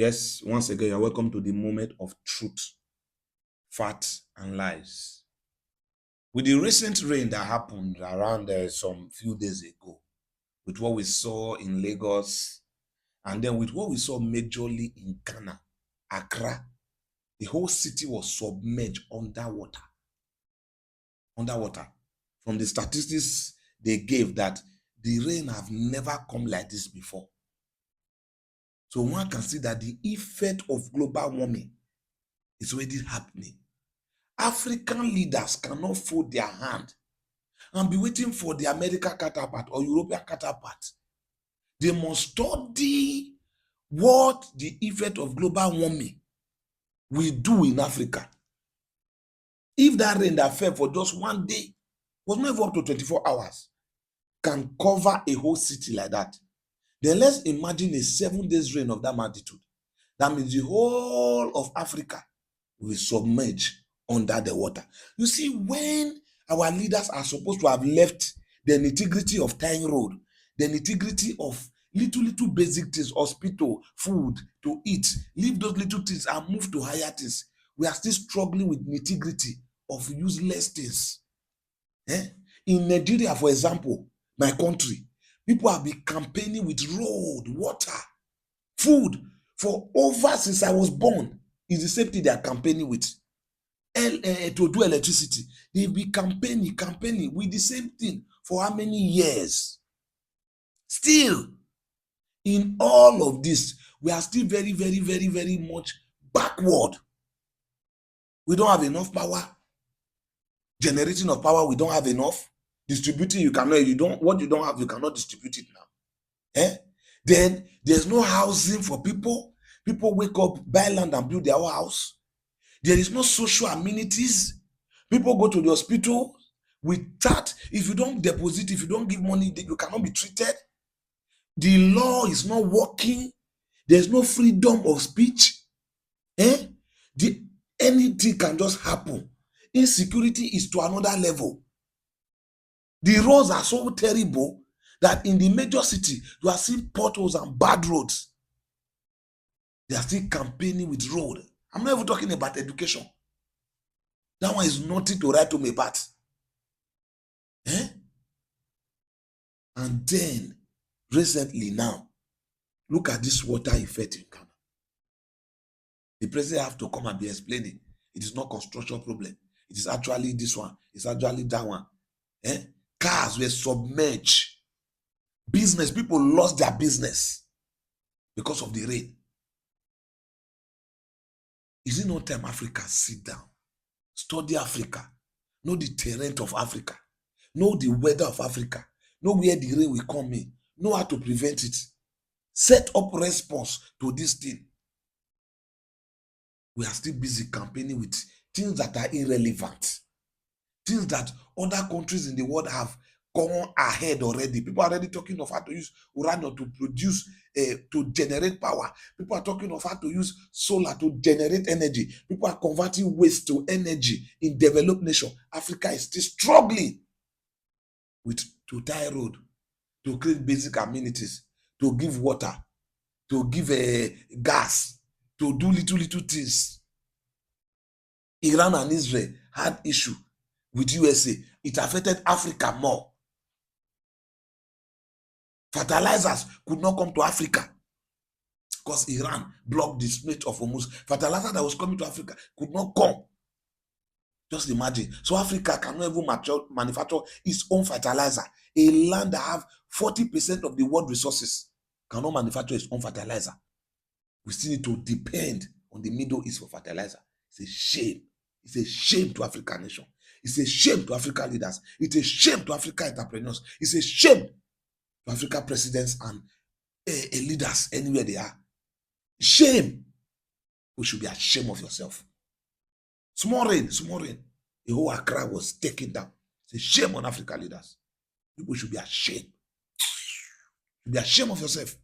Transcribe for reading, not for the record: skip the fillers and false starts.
Yes, once again, you're welcome to the moment of truth, facts, and lies. With the recent rain that happened around some few days ago, with what we saw in Lagos, and then with what we saw majorly in Ghana, Accra, the whole city was submerged underwater. Underwater. From the statistics they gave that the rain have never come like this before. So one can see that the effect of global warming is already happening. African leaders cannot fold their hand and be waiting for the American counterpart or European counterpart. They must study what the effect of global warming will do in Africa. If that rain that fell for just one day, was not even up to 24 hours, can cover a whole city like that, then let's imagine a 7 days rain of that magnitude. That means the whole of Africa will submerge under the water. You see, when our leaders are supposed to have left the nitty-gritty of tying road, the nitty-gritty of little basic things, hospital, food to eat, leave those little things and move to higher things, we are still struggling with nitty-gritty of useless things. In Nigeria, for example, my country, people have been campaigning with road, water, food for over since I was born. It's the same thing they are campaigning with. To do electricity, they've been campaigning with the same thing for how many years? Still, in all of this, we are still very, very, very, very much backward. We don't have enough power. Generating of power, we don't have enough. Distributing, you cannot. What you don't have, you cannot distribute it now. Then there's no housing for people. People wake up, buy land, and build their own house. There is no social amenities. People go to the hospital with that. If you don't deposit, if you don't give money, you cannot be treated. The law is not working. There's no freedom of speech. Anything can just happen. Insecurity is to another level. The roads are so terrible that in the major city, you are seeing potholes and bad roads. They are still campaigning with road. I'm not even talking about education. That one is nothing to write home about. And then, recently now, look at this water effect in Ghana. The president have to come and be explaining. It is not construction problem. It is actually this one. It's actually that one. Cars were submerged. Business, people lost their business because of the rain. Is it not time Africa sit down, study Africa, know the terrain of Africa, know the weather of Africa, know where the rain will come in, know how to prevent it, set up response to this thing? We are still busy campaigning with things that are irrelevant, things that other countries in the world have gone ahead already. People are already talking of how to use uranium to produce, to generate power. People are talking of how to use solar to generate energy. People are converting waste to energy in developed nation. Africa is still struggling to tie road, to create basic amenities, to give water, to give gas, to do little things. Iran and Israel had issue with USA. It affected Africa more. Fertilizers could not come to Africa because Iran blocked the Strait of Hormuz. Fertilizer that was coming to Africa could not come. Just imagine. So Africa cannot even manufacture its own fertilizer. A land that have 40% of the world resources cannot manufacture its own fertilizer. We still need to depend on the Middle East for fertilizer. It's a shame. It's a shame to African nation. It's a shame to African leaders. It's a shame to African entrepreneurs. It's a shame to African presidents and leaders anywhere they are. Shame. We should be ashamed of yourself. Small rain. The whole Accra was taken down. It's a shame on African leaders. People should be ashamed. You should be ashamed of yourself.